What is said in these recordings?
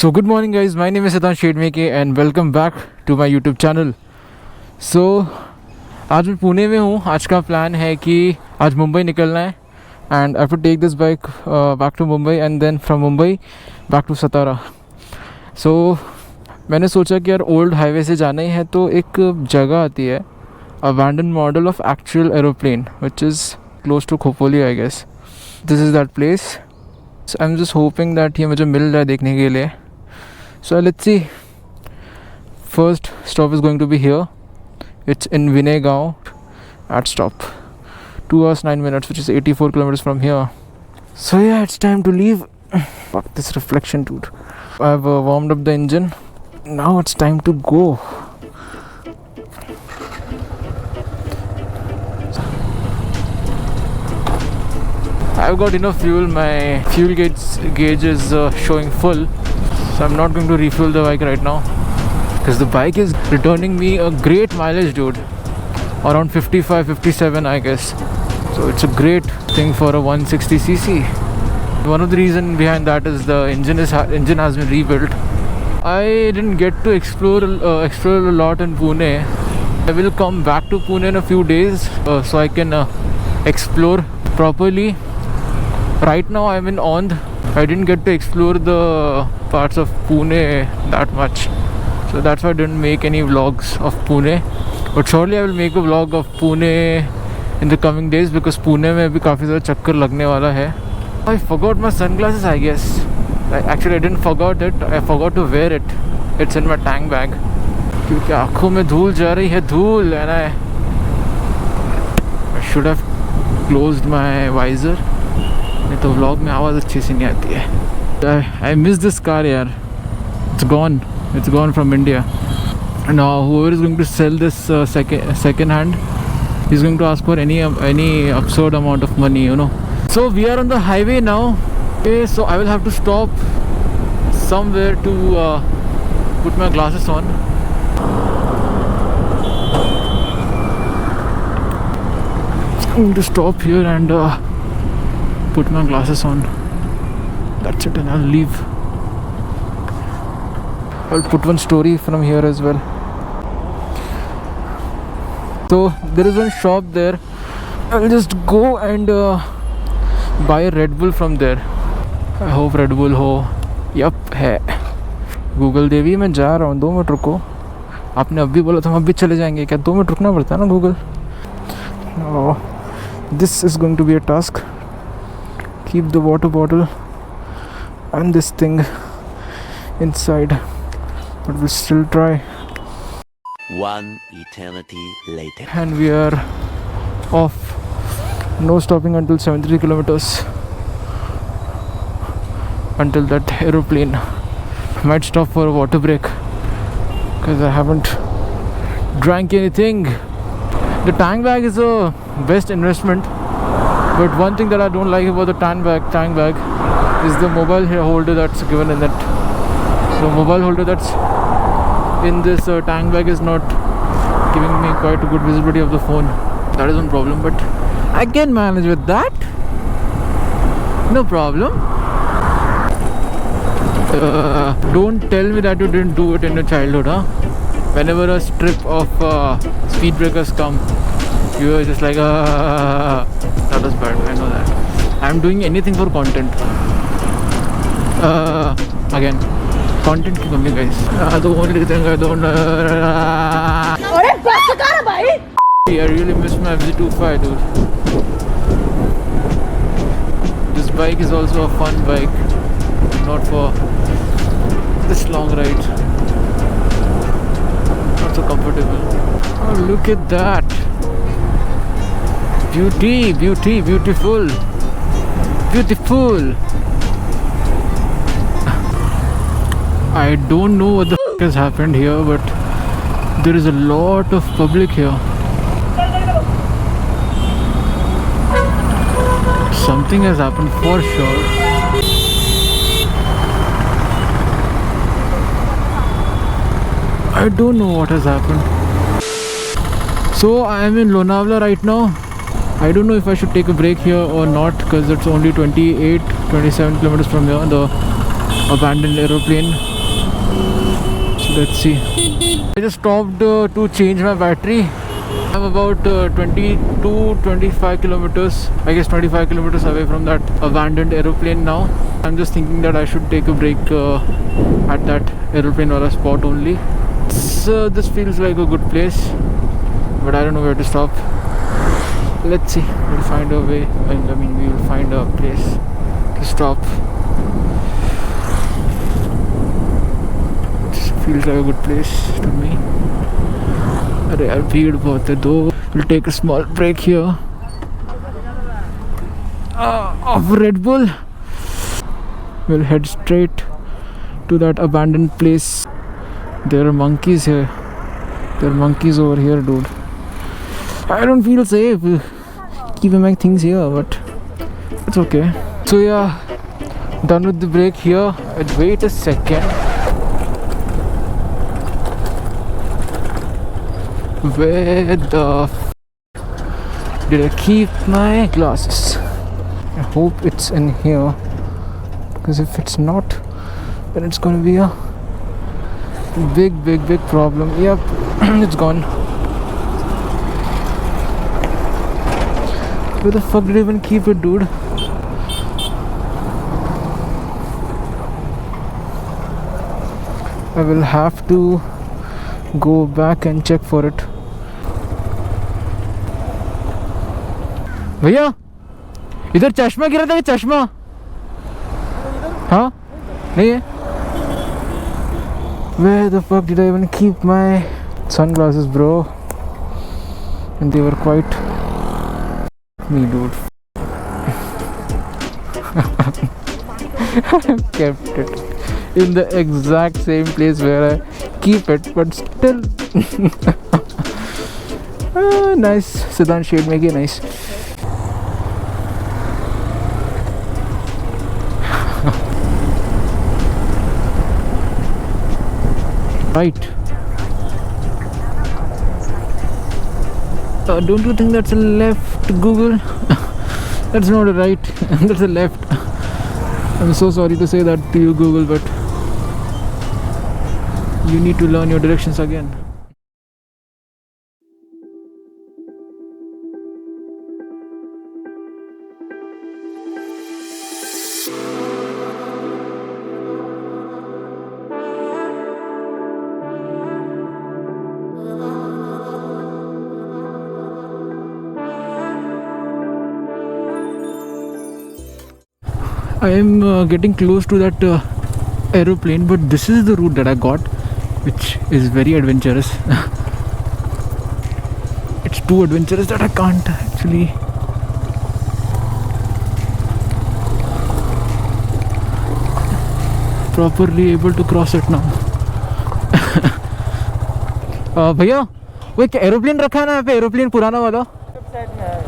So good morning guys, my name is Siddhan Shedmeke and welcome back to my YouTube channel. So आज मैं पुणे में हूँ. आज का प्लान है कि आज मुंबई निकलना है and I have to take this bike back to Mumbai and then from Mumbai back to Satara. So मैंने सोचा कि यार ओल्ड हाईवे से जाना ही है तो एक जगह आती है abandoned model of actual aeroplane which is close to Khopoli I guess. This is that place. So I'm just hoping that ये मुझे मिल जाए देखने के लिए. So let's see. First stop is going to be here. It's in Vinay at stop. 2 hours 9 minutes, which is 84 kilometers from here. So yeah, it's time to leave. Fuck this reflection, dude. I've warmed up the engine. Now it's time to go. I've got enough fuel. My fuel gauge is showing full. So I'm not going to refuel the bike right now because the bike is returning me a great mileage, dude. Around 55, 57 I guess. So it's a great thing for a 160cc. One of the reasons behind that is the engine has been rebuilt. I didn't get to explore a lot in Pune. I will come back to Pune in a few days so I can explore properly. Right now I'm in Ond. I didn't get to explore the parts of Pune that much, so that's why I didn't make any vlogs of Pune. But surely I will make a vlog of Pune in the coming days because Pune में भी काफ़ी ज़्यादा चक्कर लगने वाला है. I forgot my sunglasses I guess. Actually I didn't forgot it. I forgot to wear it. It's in my tank bag. क्योंकि आँखों में धूल जा रही है धूल and I should have closed my visor. नहीं तो व्लॉग में आवाज़ अच्छी सी नहीं आती है. I miss this car यार. It's gone from India. Now whoever is going to sell this second hand, he's going to ask for any absurd amount of money, you know. So we are on the highway now. Okay, so I will have to stop somewhere to put my glasses on. I'm going to stop here and put my glasses on. That's it, and I'll leave. I'll put one story from here as well. So there is one shop there. I'll just go and buy a Red Bull from there. I hope Red Bull हो. Yup है. Google देवी मैं जा रहा हूँ. 2 minute रुको. आपने अभी बोला तो हम अभी चले जाएंगे क्या? 2 मिनट रुकना पड़ता है ना Google. Oh, this is going to be a task. Keep the water bottle and this thing inside, but we'll still try. One eternity later. And we are off. No stopping until 73 kilometers. Until that aeroplane. Might stop for a water break because I haven't drank anything. The tank bag is a best investment. But one thing that I don't like about the tank bag is the mobile holder that's given in it. The mobile holder that's in this tank bag is not giving me quite a good visibility of the phone. That is one problem, but I can manage with that. No problem. Don't tell me that you didn't do it in your childhood, huh? Whenever a strip of speed breakers come, you are just like, that was bad, I know that. I'm doing anything for content. Again, content की कमी guys. The only thing I don't I really miss my FZ25, dude. This bike is also a fun bike, not for this long ride. Not so comfortable. Oh, look at that. Beautiful. I don't know what the f has happened here, but there is a lot of public here. Something has happened for sure. I don't know what has happened. So I am in Lonavala right now. I don't know if I should take a break here or not because it's only 27 kilometers from here, the abandoned aeroplane Let's see. I just stopped to change my battery. I'm about 25 kilometers, I guess 25 kilometers away from that abandoned aeroplane now. I'm just thinking that I should take a break at that aeroplane wala spot only. So this feels like a good place, but I don't know where to stop. Let's see, we'll find a way. I mean, we will find a place to stop. This feels like a good place to me. अरे यार भीड़ बहुत है दो. We'll take a small break here of Red Bull. We'll head straight to that abandoned place. There are monkeys here. There are monkeys over here, dude. I don't feel safe keeping my things here, but it's okay. So yeah, done with the break here. Wait a second. Where the did I keep my glasses? I hope it's in here, because if it's not, then it's gonna be a big problem. Yep, it's gone. Where the fuck did I even keep it, dude? I will have to go back and check for it. भैया इधर चश्मा गिरा था, ये चश्मा हाँ नहीं है. Where the fuck did I even keep my sunglasses, bro? And they were quite me, dude. I kept it in the exact same place where I keep it, but still nice. Siddhan shade make it nice. Right. Don't you think that's a left, Google? That's not a right. That's a left. I'm so sorry to say that to you, Google, but you need to learn your directions again. I am getting close to that aeroplane, but this is the route that I got, which is very adventurous. It's too adventurous that I can't actually properly able to cross it now. भैया वो एक aeroplane रखा है ना यहाँ पे, aeroplane पुराना वाला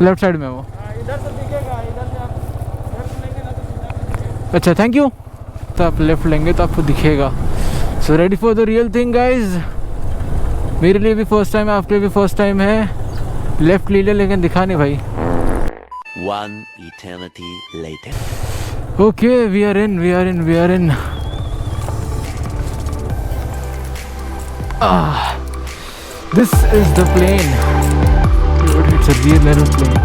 लेफ्ट साइड में वो. इधर से दिखेगा, इधर से आप लेफ्ट लेंगे ना तो सीधा. अच्छा थैंक यू. तो आप लेफ्ट लेंगे तो आपको दिखेगा. So ready for the real thing guys. मेरे लिए भी फर्स्ट टाइम है, आपके लिए भी फर्स्ट टाइम है. लेफ्ट ले लिया लेकिन दिखा नहीं भाई. One eternity later. Okay, we are in. This is the plane. Dude, it's a real aeroplane.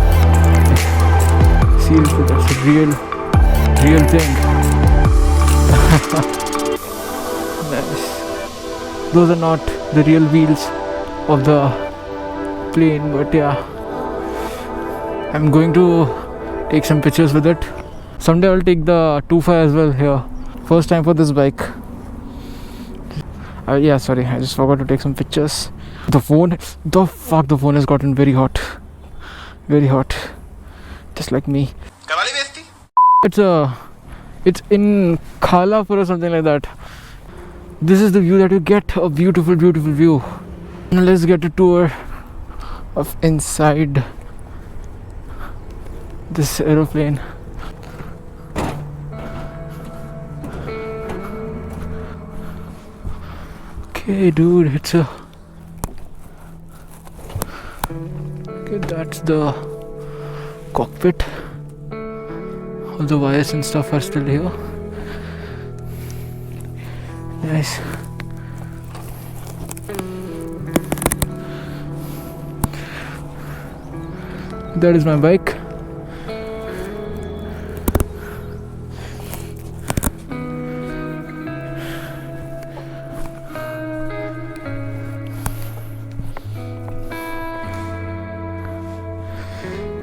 Seriously, that's a real thing. Nice. Those are not the real wheels of the plane, but yeah, I'm going to take some pictures with it. Someday I'll take the 2.5 as well here. First time for this bike. Yeah, sorry, I just forgot to take some pictures. The phone has gotten very hot. Very hot. Just like me. It's in Khalapur or something like that. This is the view that you get. A beautiful view. Now let's get a tour of inside this aeroplane. Okay, dude, it's a... Okay, that's the cockpit. All the wires and stuff are still here. Nice. That is my bike.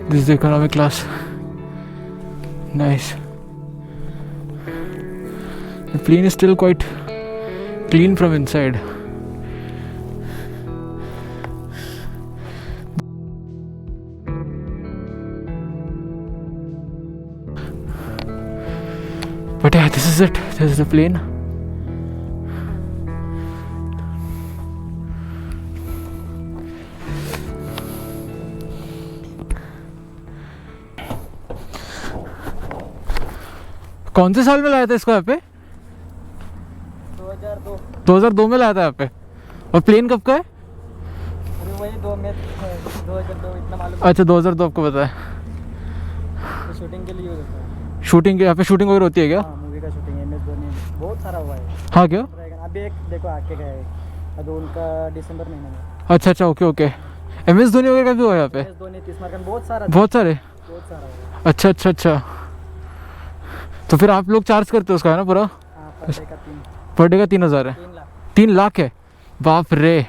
This is the economic class. Nice. The plane is still quite clean from inside. But yeah, this is it. This is the plane. कौन से साल में लाया था इसको यहाँ पे? 2002। 2002 में लाया था यहाँ पे। और प्लेन कब का है? अभी वही 2002 इतना मालूम। अच्छा 2002 आपको पता है। तो शूटिंग के लिए यूज होता है। शूटिंग के यहाँ पे शूटिंग वगैरह होती है क्या? हाँ, मूवी का शूटिंग MS धोनी बहुत सारा हुआ है। हाँ क्या? अभी एक देखो आके गए अभी उनका दिसंबर महीने में। अच्छा अच्छा ओके ओके। MS धोनी वगैरह का भी हुआ है यहाँ पे? MS धोनी 30 मार्क बहुत सारा बहुत सारे? हुआ। अच्छा अच्छा अच्छा। तो फिर आप लोग चार्ज करते हो उसका है ना पूरा? हाँ, पर डे का 3000 है? 3 लाख। 3 लाख है? बाप रे।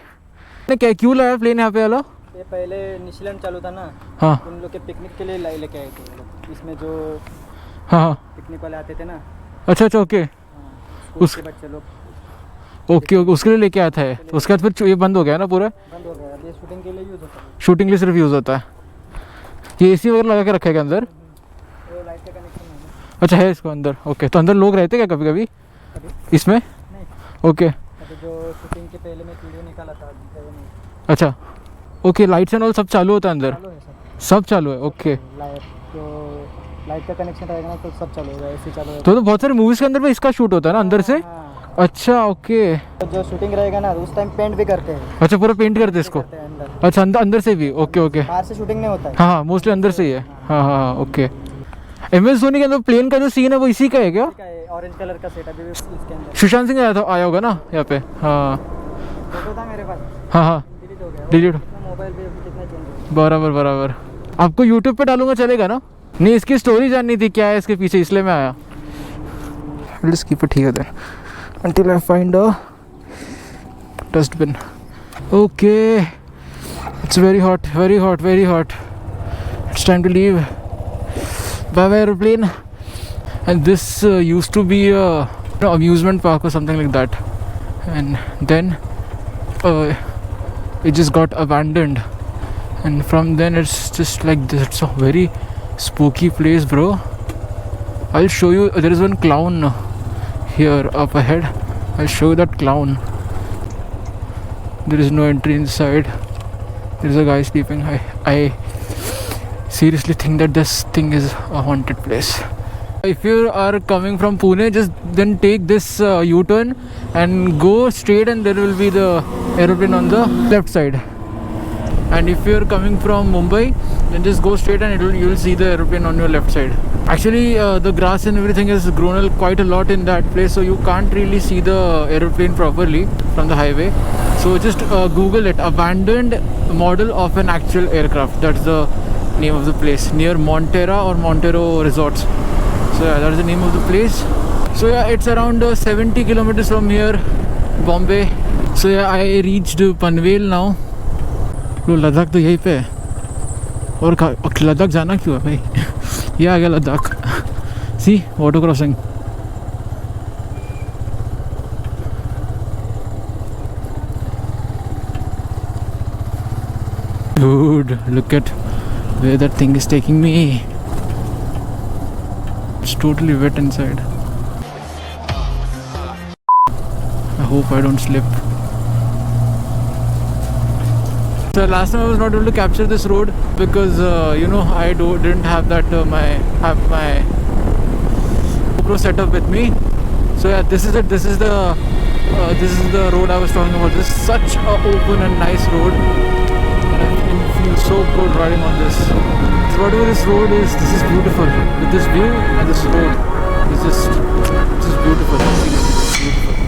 क्या क्यों लाया प्लेन यहाँ पे वाला? ये पहले न्यूजीलैंड चालू था ना। हाँ उन लोग के पिकनिक के लिए लेके आए थे वो लोग। इसमें जो हाँ हाँ। पिकनिक वाले आते थे ना। अच्छा अच्छा ओके। स्कूल के बच्चे लोग। ओके ओके उसके लिए लेके आया था। उसके बाद फिर ये बंद हो गया ना पूरा? बंद हो गया। अभी शूटिंग के लिए यूज होता है। शूटिंग के लिए सिर्फ यूज़ होता है। ये AC वगैरह लगा के रखा है क्या अंदर? वो लाइट का कनेक्शन है। अच्छा है इसको अंदर। ओके तो अंदर लोग रहते क्या कभी कभी इसमें? नहीं। ओके अभी जो शूटिंग के पहले मैं वीडियो निकाला था वो नहीं। अच्छा ओके। लाइट्स एंड ऑल सब चालू होता है अंदर? चालू है सब चालू है ओके। लाइट का कनेक्शन रहेगा ना तो सब चालू होगा। AC चालू होगा। तो बहुत सारे मूवीज के अंदर में इसका शूट होता है ना अंदर से? हाँ। अच्छा ओके। तो जो शूटिंग रहेगा ना उस टाइम पेंट भी करते हैं। अच्छा पूरा पेंट करते हैं इसको? करते हैं अंदर। अच्छा अंदर अंदर से भी? Okay okay. बाहर से शूटिंग नहीं होता है। हाँ हाँ मोस्टली अंदर से ही है। हाँ हाँ हाँ ओके। MS धोनी के अंदर प्लेन का जो सीन है वो इसी का है क्या? ऑरेंज कलर का सेट अभी भी इसके अंदर। सुशांत सिंह आया होगा ना यहाँ पे? हाँ फोटो था मेरे पास। हाँ हाँ डिलीट हो गया। डिलीट। मोबाइल पे कितना चेंज हो बराबर बराबर। आपको यूट्यूब पे डालूंगा चलेगा ना? नहीं इसकी स्टोरी जाननी थी क्या है इसके पीछे इसलिए मैं आया। Let's keep it here then until I find a dustbin. Okay, it's very hot, very hot, very hot. It's time to leave. Bye bye aeroplane. And this used to be a amusement park or something like that, and then it just got abandoned, and from then it's just like this. It's a very spooky place, bro. I'll show you. There is one clown here up ahead. I'll show you that clown. There is no entry inside. There is a guy sleeping. I seriously think that this thing is a haunted place. If you are coming from Pune, just then take this U-turn and go straight, and there will be the aeroplane on the left side. And if you are coming from Mumbai, then just go straight and you will see the aeroplane on your left side. Actually the grass and everything has grown quite a lot in that place, so you can't really see the aeroplane properly from the highway. So just Google it, abandoned model of an actual aircraft. That's the name of the place, near Montera or Montero Resorts. So yeah, that's the name of the place. So yeah, it's around 70 kilometers from here, Bombay. So yeah, I reached Panvel now. Ladakh तो यहीं पे है, और लद्दाख जाना क्यों है भाई? ये आ गया Ladakh. Sea water crossing. Dude, look at where that thing is taking me. It's totally wet inside. I hope I don't slip. So last time I was not able to capture this road because you know, I didn't have that my GoPro setup with me. So yeah, this is it. This is the road I was talking about. This is such a open and nice road, and I feel so good riding on this. So whatever this road is, this is beautiful. With this view and this road, it's just beautiful. Seriously, it's beautiful.